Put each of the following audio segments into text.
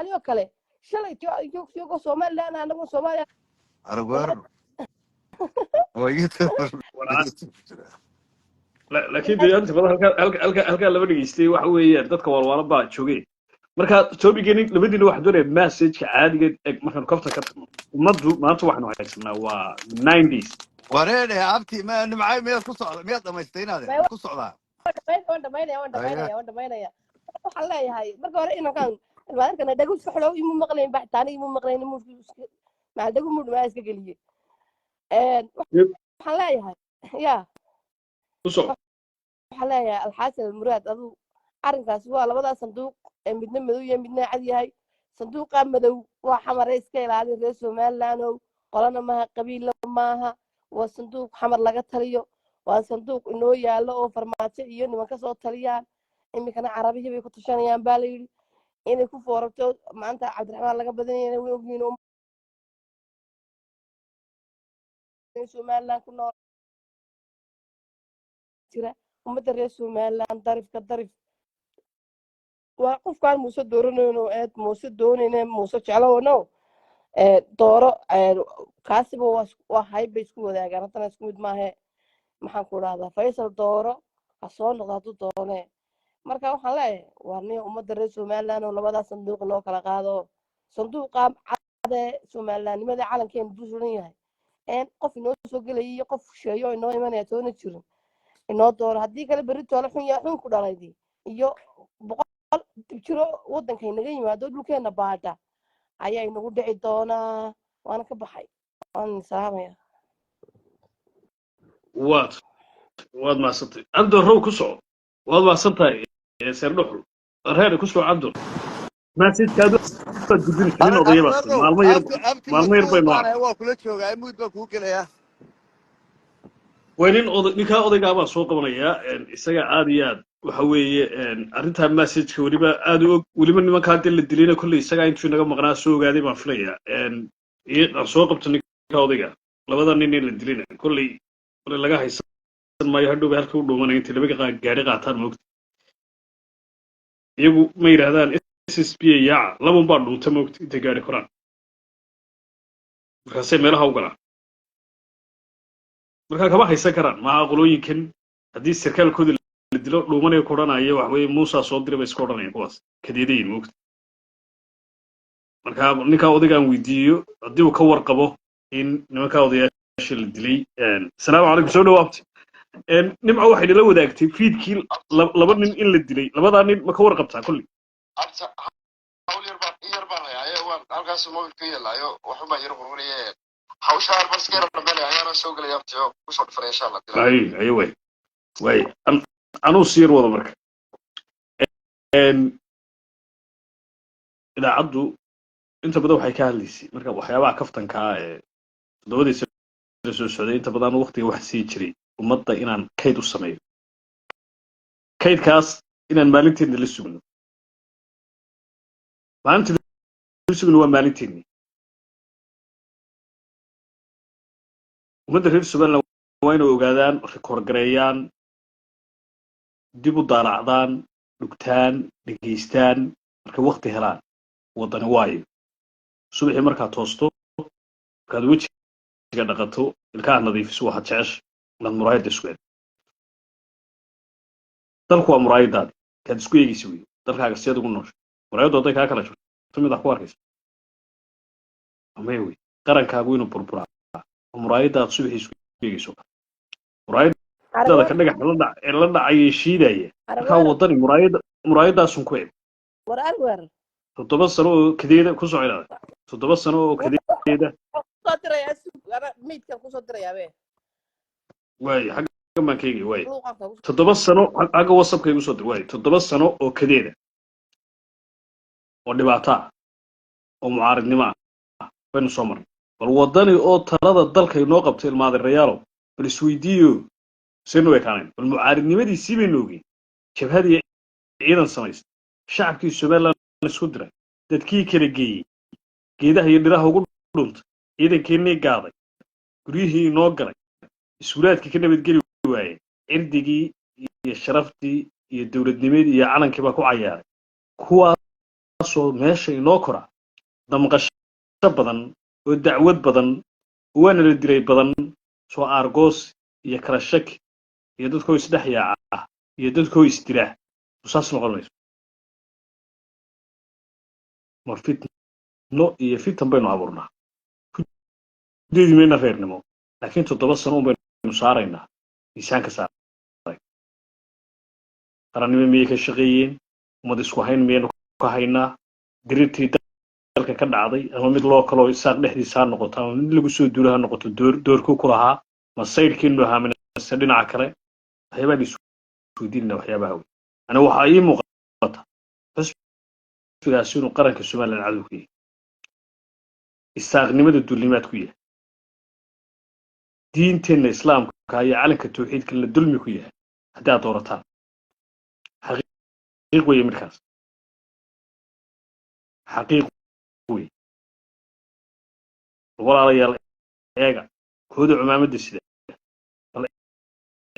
عليه كله شلي يو سومال لا أنا نقول سومال أرجوار ويجت laakiin de inta badan halka laba dhageystay waxa weeyaan dadka walwala baa joogay marka toobigani labadiina wax doonay message caadiga markaan kofta ka tagno umadu maanta waxaanu haysanaa waa 90s وريني يا عبتي ما أنا معاي 100 قصة 100 دمشتين هذا قصة ذا وانت ماينة waxaan leeyahay marka hore inaan kan ilmaadkana dhagu saxlo imu maqleen baxtaani imu maqleen imu ma dhagu mud ma iska galiye waxaan leeyahay ya waxaan leeyahay alxaasan almuraad adu arinkaas waa labada sanduuq ee midna madow iyo midna cad yahay sanduuqa madow waa xamar iska ilaali reer Soomaaliland qolana ma qabiil maaha waa sanduuq xamar laga taliyo waa sanduuq inoo yaalo oo farmaajo iyo nimanka soo taliyaan imikana carabiga bay ku tashanayaan baa la yiri inay ku foorarto maanta Cabdiraxmaan laga badanayay way ogyiin oo Soomaaliland ku nool jira umada reer Soomaaliland darif waa qofkaan muuse dooranayno aad muuse doonayna muuse jecloono dooro kaasiba waa hayb isku wadaagaan hadana isku mid maahe maxaan ku raahdaa Faysal dooro ha soo noqdo doonee marka waxaan leeyahay waa nin umada reer Soomaaliland oo labada sanduuq loo kala qaado sanduuqa cad ee Soomaalilandnimada calankeena duusan yahay qof inoo soo galay qof sheeyo inoo imanaya toona jirin inoo dooro haddii kale bari toole xun ku dhalaydii iyo boqol jiro wadanka inaga yimaado dhulkeena baada ayaa inagu dhici doonaa waana ka baxay waan salaamaya waad maasantay cabdur row ku soo waad maasantahay seer dhuxul reer ku soo cabdur message kaadu gudbin karin odayaba maalmo yar bay noo waa kula joogaa mud baa ku galaya waynin ninka odayga baa soo qabanaya isaga aad iyo aad waxa weeye arinta message ka waliba nimanka hadii la dilayna kulli isaga intuu naga maqnaa soo ogaaday baan filayaa aan soo qabto ninka odayga labada nin ee la dilayna kulli laga haysan maayo hadhow halka u dhuumanay inta laba gaari qaataan moogta iyagu ma yiraahdaan SSP yaa laba baa dhuunta moogta inta gaari koraan markaasay meelaha u galaan marka kama haysan karaan ma qolooyinkan haddii sarkaalkooda la dilo dhuumanaya ku odhanaya wax weeye Muuse soo diray bay iska odhanayaan kuwaas kadeedayin moogta marka ninka odaygaan weydiiyo haddii uu ka warqabo in nimanka odayaasha la dilay salaamu calaykum soo dhawaabtay nimca waxay nala wadaagtay fiidkii laba nin in la dilay labadaa nin ma ka warqabtaa kulli yarbaan hayaa waan halkaas mobilka yeelaayo waxuma yar qurquriye hawshaan baskar dhammeeyay ayaan soo galay abtiyo ku soo dhafray insha Allah ay way anuu siir wada marka idaacaddu inta badan waxay ka hadlaysay marka waxyaabaha kaftanka ee todobadiisa soo socday inta badan waqtiga wax sii jiray ummadda inaan kayd u sameeyo kaydkaas inaan maalinteedna la sugno maalinteedna la sugno waa maalinteedni ummadda reer Soomaaliland waa inay ogaadaan rikoor gareeyaan dib u daalacdaan dhugtaan dhageystaan marka waqti helaan wadani waayo subaxii markaa toosto markaad wejiga dhaqato ilkaha nadiifiso waxaad jecesha inaad muraayadda isku eegto dalku waa muraayadaadi kaad isku eegaysa wey dalkaaga sideed ugu noosho muraayaddu hadday kaa kala jirto mid aad ku arkaysa amay wey qarankaagu inuu burburaa muraayadaad subaxii isku eegayso muraayadda ka dhagax la dhacay shiidaya markaa wadani muraayadaasun ku eeg war 7 sano oo kadeeda ku soo ilaaday 7 sano oo kadeeda soo diraya meedka ku soo diraya way xagga maankayga way 7 sano xagga WhatsApp-ka igu soo dir way 7 sano oo kadeeda oo dhibaato oo mucaaradnimo baynu soo marnay bal wadani oo talada dalka inoo qabtay ilmaade reyaalo bal isweydiiyo sino way kaaneen bal mucaaradnimadiisii bay noogeen jabhadii ciidan samaysay shacabkii Soomaaliland isku diray dadkii kala geeyay geedaha iyo dhiraha ugu dhuntay ciidankeenii gaaday guryihii inoo galay iskuulaadkii ka nabadgeli waayay cirdigii iyo sharaftii iyo dawladnimadii iyo calankii baa ku cayaaray kuwaas soo meesha inoo kora damqasho badan oo dacwad badan waana la diray badan soo argos iyo kala shaki iyo dadkoo isdhex yaaca iyo dadkoo isdira saas noqon mayso ma fitno iyo fitan baynu abuurnaa diidi mayna reernimo laakiin 7 sano baynu saaraynaa miisaanka saaray qarannimo miyay ka shaqeeyeen umad isku hayn miyaynu ka haynaa dirirtii dalka ka dhacday ama mid loo kalo isaaq dhexdiisa noqoto ama mid lagu soo duulaha noqoto doorku ku lahaa ma sayrkiinu haaminaysa dhinaca kale waxyaabaa isku diinna waxyaabaha weyn ana waxa ii muuqata xisbigaasi inuu qaranka Soomaaliland cadow ku yahay isaaqnimada duulimaad ku yahay diinteena islaamka iyo calanka tawxiidka la dulmi ku yahay haddii aad doorataan xaqiiq weeye markaas xaqiiq weeye walaalayaal eega kooda cumaamada sida bal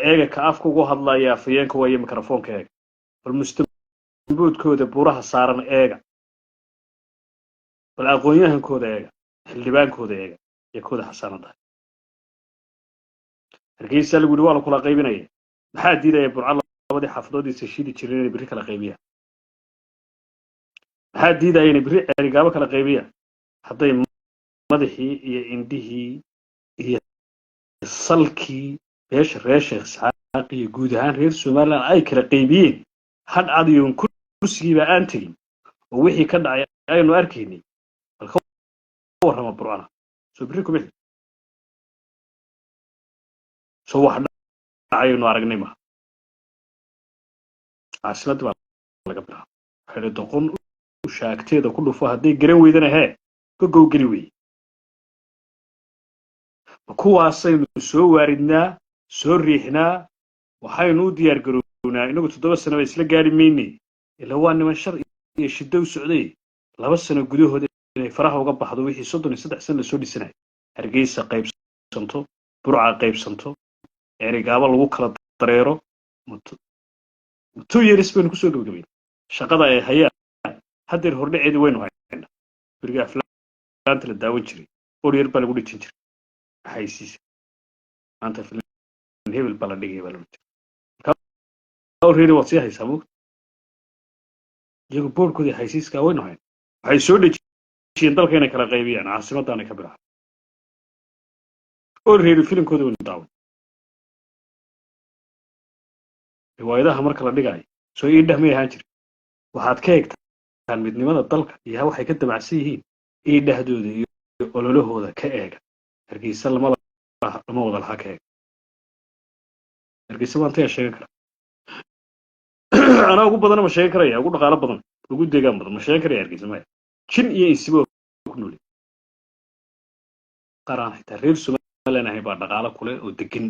eega ka afka ugu hadlaya afayeenka waaye mikrofoonka eega bal mustamboodkooda buraha saaran eega bal aqoonyahankooda eega xildhibaankooda eega iyo kooda xasaanada hargeysa lagu yiri waa la kula qaybinaya maxaa diidaya burcad labadii xafadoodiisa shidi jireen inay biri kala qaybiyaan maxaa diidaya inay biri erigaabo kala qaybiyaan hadday madaxii iyo indhihii iyo salkii beesha reer Sheekh Isxaaq iyo guud ahaan reer Soomaaliland ay kala qaybiyeen had cadiyoon kursigiiba aan tagin oo wixii ka dhacay aynu arkaynay bal ka warrama burcana soo biri kuma soo wax dhacayno aragnay ma caasimada laga bilaabo waxay doqon u shaagteeda ku dhufo hadday garan weydana hee ka gowgeli wey kuwaasaynu soo waaridnaa soo riixnaa waxaynu u diyaar garownaa inagu 7 sano isla gaari maynay ilaa waa niman shar iyo shiddo u socday 2 sano gudahooda inay faraha uga baxdo wixii 33 sano la soo dhisanay hargeysa qaybsanto burca qaybsanto erigaaba lagu kala dareero two years baynu ku soo gabagabeyn shaqada ay hayaan hadeer hordhaceedii waynu haynaa biriga aflaanta la daawan jiray oriyar baa lagu dhijin jiray haysiis maanta filim hebel baa la dhigay baa lagu jiray oriyar waa sii haysaa mug iyagu boorkoodii haysiiska waynu hayn waxay soo dhejiyeen dalka inay kala qaybiyaan caasimadana ka bilaab oriyar filimkooda waynu daawan riwaayadaha marka la dhigayo soo ii dhahmay ahaan jiray waxaad ka eegtaan midnimada dalka iyo waxay ka dabacsan yihiin ii dhahdooda iyo ololahooda ka eega hargeysa lama wada laha ka eega hargeysa baan taya sheegan kara anaa ugu badan ma sheegan karaya ugu dhaqaalo badan ugu deegaan badan ma sheegan karaya hargeysa maya jin iyo insibo ku nool qaraan xitaa reer Soomaaliland ahay baa dhaqaalo kule oo degan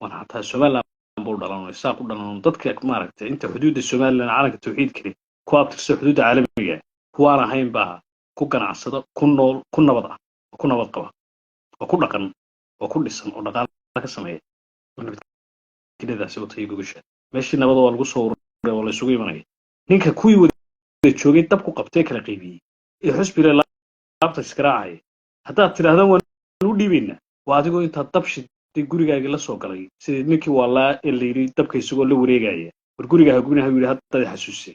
wana xataa Soomaaliland buu dhalan isaaq u dhalan dadka maaragtay inta xuduudda Soomaaliland calanka tawxiid kale ku abtirsa xuduudda caalamiga kuwaan ahayn baa ku ganacsada ku nool ku nabad ah ku nabad qaba oo ku dhaqan oo ku dhisan oo dhaqaale ka sameeya nabadgelyadaasi oo tayo gogasha meeshii nabad waa lagu soo ururay oo la isugu imanay ninka kuwii wada joogay dab ku qabtay kala qaybiyay ee xusbiga laabta iskaraacay haddaad tiraahdo waan u dhiibayna waa adigoo inta dab shid gurigaaga la soo galay sidii ninkii walaa la yiri dabka isagoo la wareegaya war gurigaaga gubinaha yiri hadda xasuusay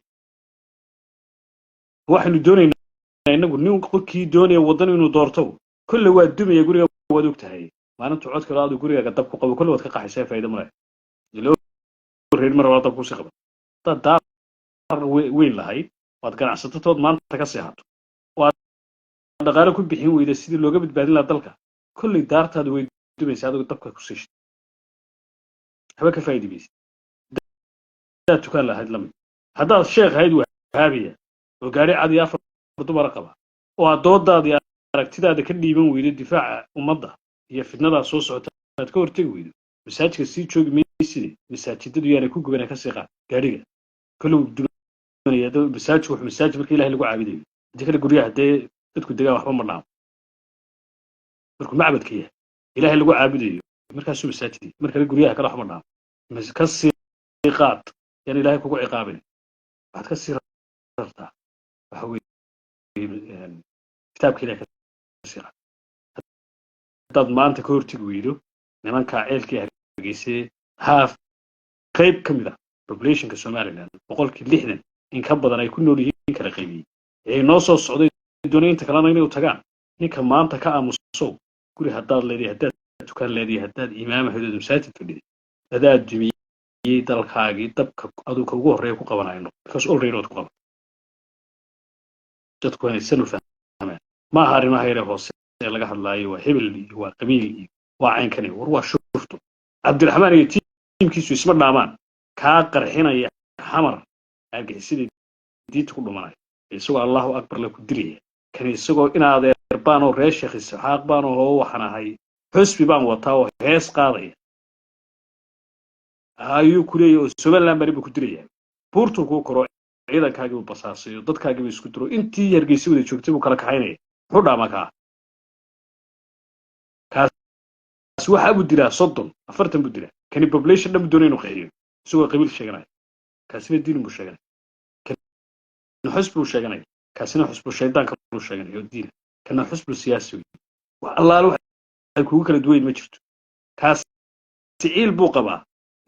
waxaanu doonaynaa inagu nin qofkii doonaya wadan inuu doorto kullu waa dumaya guriga wad ogtahay maalinta codka laadu gurigaaga dab ku qabo kullu wad ka qaxaysaa faa'iido male ilo reer mar wada dab ku sii qabo dad weyn lahayd waad ganacsatatood maanta ka seexato waad dhaqaale ku bixin weyda sidii looga badbaadin lahaa dalka kullu daartaadu way dumaysa adigu dabka ku siishay haba ka faa'iideysid dad tukaan lahayd lamid haddaad sheekh hayd wahaabiya oo gaari cad iyo afar dumar qaba oo adoodaadii aragtidaada ka dhiiban weydo difaaca ummadda iyo fitnada soo socota aad ka hortagi weydo masaajidka sii joogi maysid masaajidadu yaanay ku gubanay ka sii qaad gaariga kullu dunaya masaajidku wuxuu masaajid markii ilaahay lagu caabudayo hadii kale guryaha hadee dadku degaan waxba ma dhaamo markuu macbadka yahay ilaahay lagu caabudayo markaasuu masaajid markale guryaha kale waxba dhaamo ka sii qaad yani ilaahay kugu ciqaabin waxaad ka sii rartaa waxa weeye كتاب كذا كثير dad maanta ka hortagi weydo nimanka ceelkii hargeysay half qayb ka mid ah populationka Soomaaliland boqolkii 60 in ka badan ay ku nool yihiin kala qaybiyay ee noo soo socday doonayinta kalena inay u tagaan ninka maanta ka aamuso guri hadaad leedahay hadaad tukaan leedahay hadaad imaam hadood masaajid fadhiday hadaad dumiyay dalkaagii dabka aduka ugu horeeya ku qabanayno because already ku qaban dadku ay sanu fahmaan ma arrimaha yar hoose laga hadlaayo waa hebel iyo waa qabiil iyo waa caynkani war waa shufto Cabdiraxmaan iyo tiimkiisu isma dhaamaan ka qarxinaya xamar argixisada diinta ku dhumanay isagoo Allahu akbar la ku diriyay kan isagoo in adeerbaan oo reer sheekh Isxaaq baan oo waxaan ahay xusbi baan wataa oo hees qaaday ayuu ku leeyahay Soomaaliland bari ku diriyay buurtu ku koro ciidankaaga u basaasayo dadkaaga isku diro intii hargeysa wada joogtay uu kala kaxaynay wuxuu dhaamaka waxa uu diraa 30 40 buu diraa kani population dhan doonayno qeeyo isagoo qabiil sheeganay kaasina diin buu sheeganay kan xusbu sheeganay kaasina xusbu shaydaanka buu sheeganay oo diin kana xusbu siyaasi wax Allah waxa kugu kala duwayn ma jirto kaas ciil buu qabaa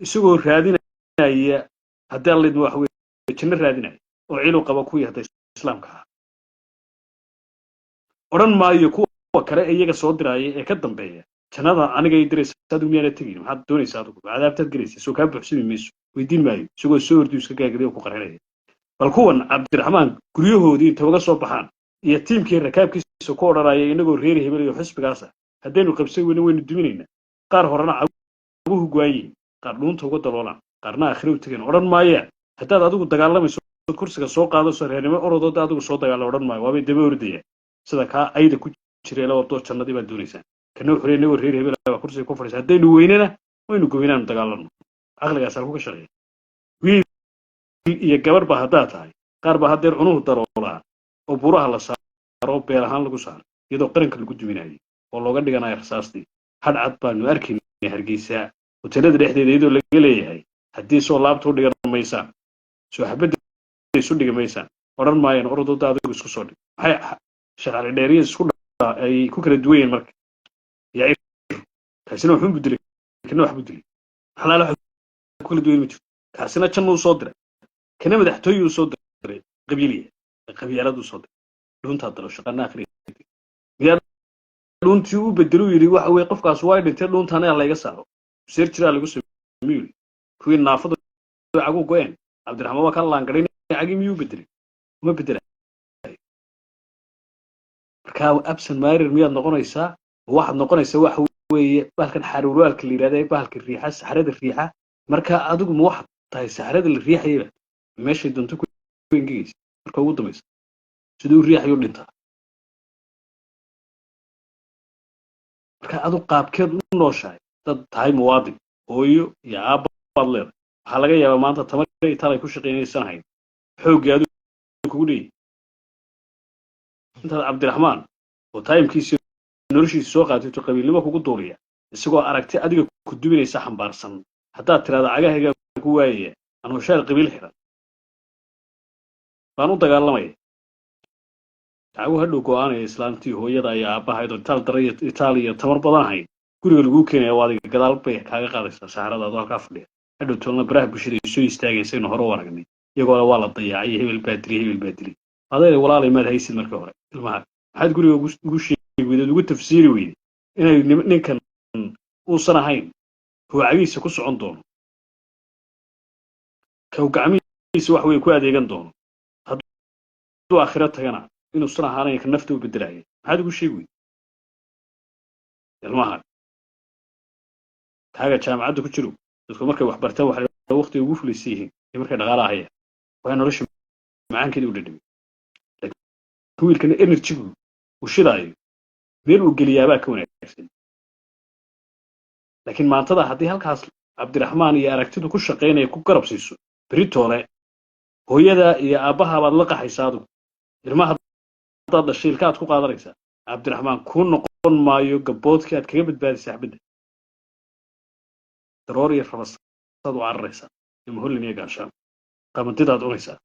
isagoo raadinaya haddii Allah wax weey jinna raadinaya oo ciil uu qaba ku yahay islaamka oran maayo kuwa kale iyaga soo diraya ee ka dambeeya janada aniga ay diraysaa dunyada tagin waxaad doonaysaa adigu cadaabtaad galaysaa soo ka buuxsami mayso weydiin maayo isagoo soo hordiyo iska gaagay ku qarxinaya bal kuwan Cabdiraxmaan guryahoodii inta uga soo baxaan iyo tiimkii rakaabkiisa ku oranaya inagoo reer hebel iyo xisbigaas hadaynu qabsay waynu duminayna qaar horena abuhu go'ayay qaar dhuunta uga daloolaan qaarna akhriyo tageen oran maaya hadaad adigu dagaalamayso kursiga soo qaado soo reernimo orodooda adigu soo dagaal oran maayo waa bay daba ordaya sida ka ayda ku jiray la wado jannadii baa doonaysaa كانوا حريني ورهير هبل كرسي كفر هدين ويننا وين قوينا نتقالنا عقلك أسألك شيء وين يجبر بهدات هاي قارب هدير عنوه ضرورة وبروها الله صار بيرهان لقو صار يدو قرنك اللي قد مناي والله قد أنا إحساس دي حد عطبان وأركن هرجيسا وتلد ريحة يدو اللي قليه هاي حديث والله بتقول لي ميسان شو حبيت يسود لي ميسان ورن ما ينقرض ده يسكو صدق هاي شغال داريس كل أي كوكر دوين مرك يعيش كاسنا وحن بدري كنا وح بدري حلال وح كل دوين متر كاسنا كنا وصدر كنا مدحتوي وصدر قبيلية قبيلات وصدر لون تهدر وشقنا آخر يا لون تيو بدرو يري وح ويقف كاس وايد انت لون تاني الله يقصره سيرتشر على قصة ميول كوين نافض عقو قوين عبد الرحمن وكان لانقرين عقي ميو بدري ما بدري كاو أبسن مارر مياد نقونيسا واحد نقونيسا واحد وي بالكن حارورالك اللي راday بالك الريحه سحرد الريحه marka adigu ma wax tahay saxrada riixayba meesha dunta ku ingiriis marka ugu dambaysa sidoo riixayo dhinta marka adu qaabkeed u nooshahay dad tahay muwaadin hooyo iyo aabbaad leedahay waxa laga yaabaa maanta tamar ay ku shaqeynaysan xooggaadu kugu dhigay inta Cabdiraxmaan oo taymkiisa noloshiisa soo qaatay qabiilnimo kugu dooriya isagoo aragti adiga ku dubinaysa xambaarsan hadaa tirada cagahayga ku waayay anoo shaar qabiil xiran baan u dagaalamay tagu hadhow go'aanay islaamtii hooyada ayaa aabahayd oo tal daray Itaaliya tamar badan ahayd guriga lagu keenay waadiga gadaal bay kaaga qaadaysaa saxarada oo halka fadhiya hadhow toona baraha bulshada soo istaagaysa in hore waragnay iyagoo waa la dayaacay hebel baadiri adeer walaalay maad haysid markii hore ilmaha waxaad guriga ugu sheegay ugu tafsiiri weeyay inay ninkan uu sanahayn هو عيسى كسر دونه كو قعميس wax way ku adeegan doono haduu aakhirada tagana inuu suna haanay ka naftu bedelaayay maxaad ugu sheegay ilmaha kaaga jaamacada ku jiro dadku markay wax bartaan wax waqti ugu fulisayeen markay dhaqaalaha waa nolosha macaankeedu u dhadhamay wiilkana energy uu shidaayo meel uu geliyaaba ka wanaagsan لكن ما انتظر هذه هالكاس عبد الرحمن يا أركتده كل شقين يكون قرب سيسو بريتوله هو يدا يا أباها بدلقة حساده لما هذا الشيء الكات كو قادر يسا عبد الرحمن كون نقول ما يقبض كات كيف بتبادل سحبده ضروري يفرص صدوا على الرئيس يمهل لي قاشام قام تدا دونيسا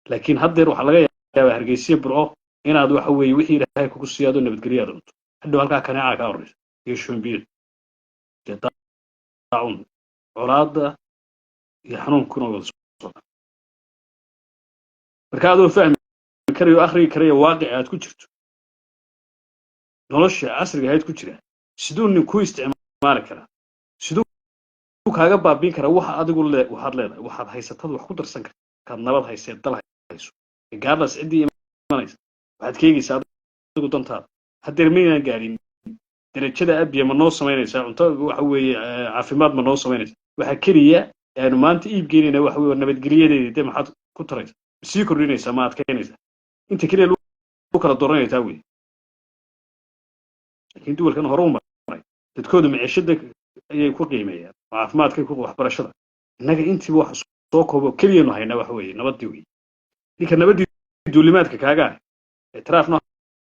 لكن هذا يروح على يا هرجيسي برو inaad waxa weeye wixii ilaahay kugu siyaado nabadgelyo aad cunto hadhow halkaa kaneeca ka horreysa iyo shumbiyada iyo daacun colaadda iyo xanuunkuna wada socda marka adoo fahmi karayo akhriyi karayo waaqica aad ku jirto nolosha casriga ahayd ku jira siduu nin ku isticmaali karaa siduu kaaga baabiin karaa waxa adigu waxaad leedahay waxaad haysatad wax ku darsan kartaad nabad haysee dal hayso gaardaas ciddii imanaysa waxaad keegaysaa adigu dantaada haddeer maynaan gaadhin darajada abiya ma noo samaynaysaa cunto waxa weeye caafimaad ma noo samaynaysaa waxa keliya aanu maanta iib geynayna waxa weeye nabadgelyadeedii dee maxaad ku taraysaa sii kordhinaysaa ma adkaynaysaa inta keliya lagu kala dooranaysaa wey laakiin duwalkan hore u maray dadkooda maciishada ayay ku qiimeeyaan caafimaadka ku waxbarashada innaga intiiba wax soo koobo keliyanu haynaa waxa weeye nabadii wey ninka nabadii duulimaadka kaaga ah itiraafna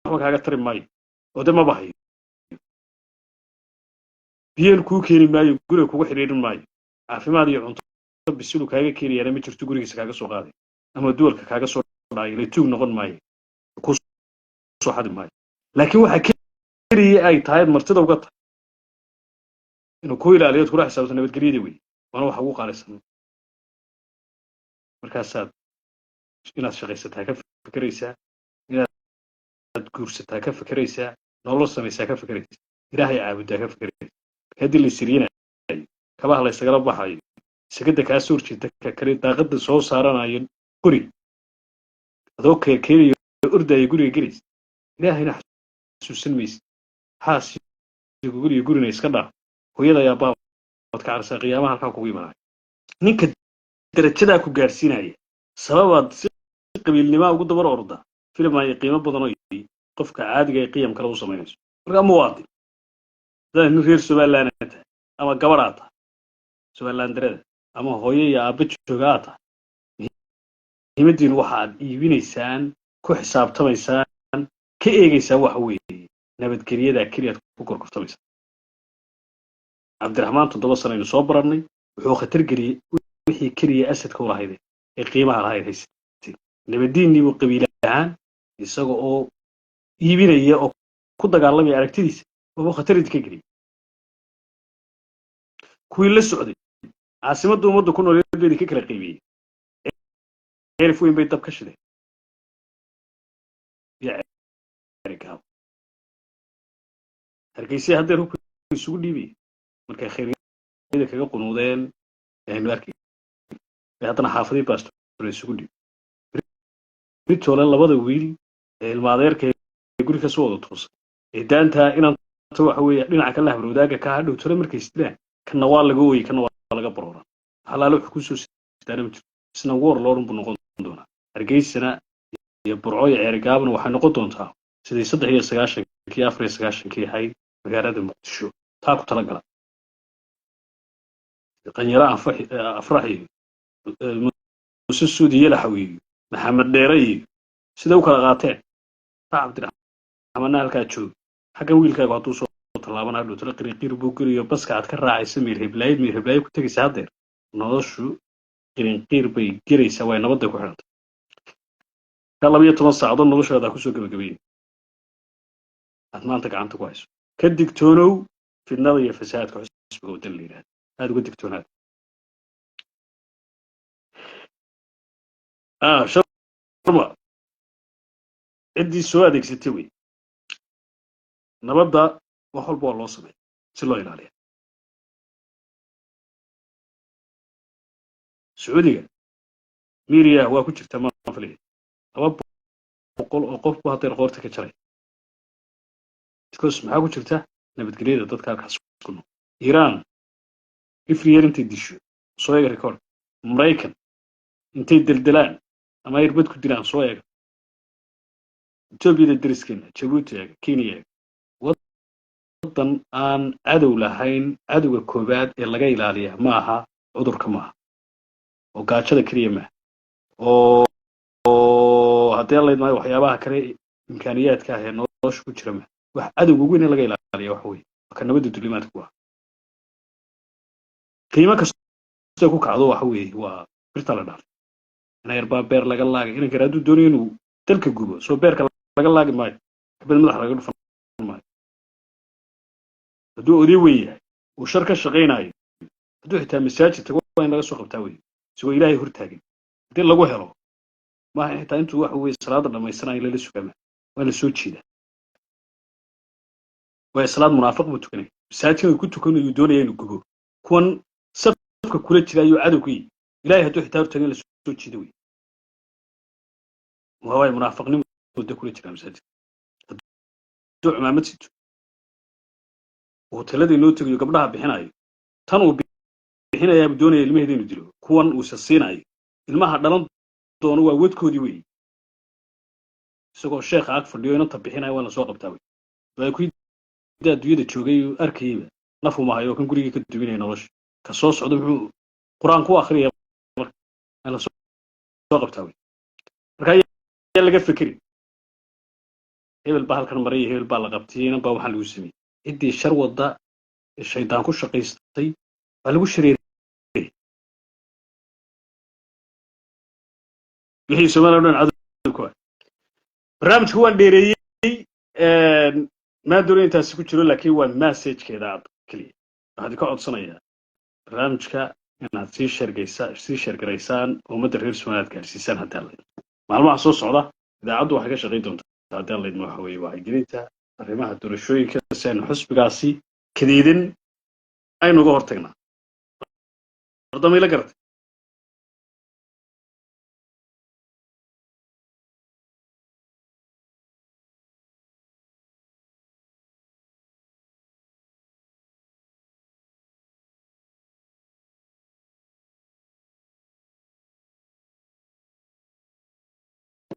waxba kaaga tari maayo oo de ma bahayo biyaan kuu keeni maayo guriga kugu xidhiidhin maayo caafimaad iyo cunto bisilu kaaga keenayaana ma jirto gurigiisa kaaga soo qaaday ama duwalka kaaga soo dhacay laytuug noqon maayo ku soo xadi maayo laakiin waxa keliya ay tahay martida uga tahay inuu ku ilaaliyo kula xisaabto nabadgelyada wey waana waxa ugu qaalisan markaasaad inaad shaqaysataa ka fikiraysaa inaad guursataa ka fikiraysaa nolol samaysaa ka fikiraysaa ilaahay caabudaa ka fikiraysaa haddii la siriyanayo kabaha la isagala baxayo sagada kaa soo horjeeda ka kale daaqada soo saaranayo guri adoo keenayo ordayo guriga gelaysa ilaahayna xasuusan maysid haas guriga gurina iska dhaaf hooyada ayaa baabad ka carsaa qiyaamaha halkaa kugu imanaya ninka darajadaa ku gaarsiinaya sababaad si qabiilnimaa ugu dabar ordaa filmaya qiimo badan oo qofka caadiga ee qiyam kale u samaynayso marka muwaadin hadaa nin reer somaliland tahay ama gabadhaa tahay somaliland darada ama hooyo iyo aabba joogaa tahay muhiimadiin waxaad iibinaysaan ku xisaabtamaysaan ka eegaysaan waxa weeye nabadgelyada keliyaad ku gorgortamaysaan cabdiraxmaan 7 sano aynu soo barannay wuxuu khatar geliyey wixii keliya asadka u lahayd ee qiimaha lahayd haysatay nabadiinii buu qabiil ahaan isaga oo iibinaya oo ku dagaalamaya aragtidiisa wuxuu khatar idinka geliyey kuwii la socday caasimadda ummadda ku nool ee idinka kala qaybiyey ceelif weyn bay dab ka shideen hargeysa haddeer hubka isugu dhiibay markay khayryada kaga qunuudeen aynu arkay haddana xaafadii baastor isugu dhiib ritole labada wiil ee ilmaadeerka guri ka soo wada toosay ee daantaa inaan waxa weeye dhinaca kala habrowdaaga ka hadhow tole markay isdilaan kana waa laga ooyey kana waa laga barooran halaalo wuxuu ku soo sidaana ma jirto isna war looran buu noqon doonaa hargeysana iyo burco iyo ceerigaabna waxay noqon doontaa sidii 93 94 ahayd magaalada muqdisho taa ku talagala qanyara afraxi muuse suudiye la xawiyo maxamed dheere sida u kala qaateen cabdiraxmaan halkaa joog xagga wiilkaagu hadduu soo tallaabana hadhow tala qiriqiir buu geliyo baska aad ka raacaysa miir heblaayad ku tegaysa haddeer noloshu qiriqiir bay gelaysaa way nabadday ku xidhantay ka 12 saacadood noloshaada kusoo gabagabeeyey aad maanta gacanta ku hayso ka digtoonow fitnada iyo fasaadka xisbiga waddan la yidhaahdo aad uga digtoonaad sharma ciddii soo adeegsatay wey nabadda wax walba waa loo sameeya si loo ilaaliya sacuudiga miiriya waa ku jirta maafaliya 200 oo qofku haddeer qoorta ka jaray maxaa ku jirta nabadgelyada dadka halkaas ku nool iiraan ifriyer intay disho soo eega record maraykan intay deldelaan ama irbad ku dilaan soo eega etoobiyada deriskeena jabuuti eega kenya eega waddan aan cadow lahayn cadowga koobaad ee laga ilaaliya ma aha cudurka maaha oo gaajada keliya maaha oo haddii la idmaayo waxyaabaha kale imkaaniyaadka ah ee nolosha ku jira maaha wax cadowga ugu in laga ilaaliya waxa weeye ka nabadda dulimaadka waa qiimo kasta ku kacdo waxa weeye waa birta la dhaafay ina yarbaa beer laga laagay inanka hadduu doonayo inuu dalka gubo soo beerka laga laagi maayo xabad madax laga dhufan maayo hadduu oday weyn yahay uu shar ka shaqaynayo hadduu xitaa masaajidka waa in laga soo qabtaa wey isagoo ilaahay hortaagan haddii lagu helo maaha xitaa intuu waxa weye salaada dhammaysanayo lala sugaama waa la soo jeedaa waa salaad munaafiq buu tukanaya masaajidka ku tukanayo doonaya inuu gubo kuwan safka kula jira ayuu cadowgii ilaahay hadduu xitaa hortaagan la soo jeeda wey waa munaafiqnimo da kula jira masaajidka hadduu cumaamad sito hoteelada inoo tegayo gabdhaha bixinayo tan uu bixinayaa doonaya ilmaheeda inuu dilo kuwan uu siinayo ilmaha dhalan doono waa wadkoodii weeye isagoo sheekha ag fadhiyo inanta bixinayo waa la soo qabtaa wey waa ku adduunyada joogay arkayba nafu ma hayo kan guriga ka duwinaya nolosha ka soo socdo muxuu quraan ku akhriyaa marka la soo qabtaa wey marka ayaa laga fikiri hebel baa halkan maray hebel baa la qabtay inan baa waxaa lagu sameeyey ciddii shar wadda shaydaan ku shaqaystay waa lagu shareeray wixii Soomaaliya dhan cadowku barnaamijku waan dheereeyay ما دوري أنت سكوت شلون لكن هو مسج كذا كلي هذا كعد صنايع برنامج كا أنا تسير جيسان ومدر غير سمات كارسيسان هتالي معلومة صوص عضة إذا عضو حاجة شغيدهم هتالي ما هو يواجه جريتا الرماح الدور شوي كسان حسب قاسي كديدن أي نقطة تجنا رضا ميلا قرت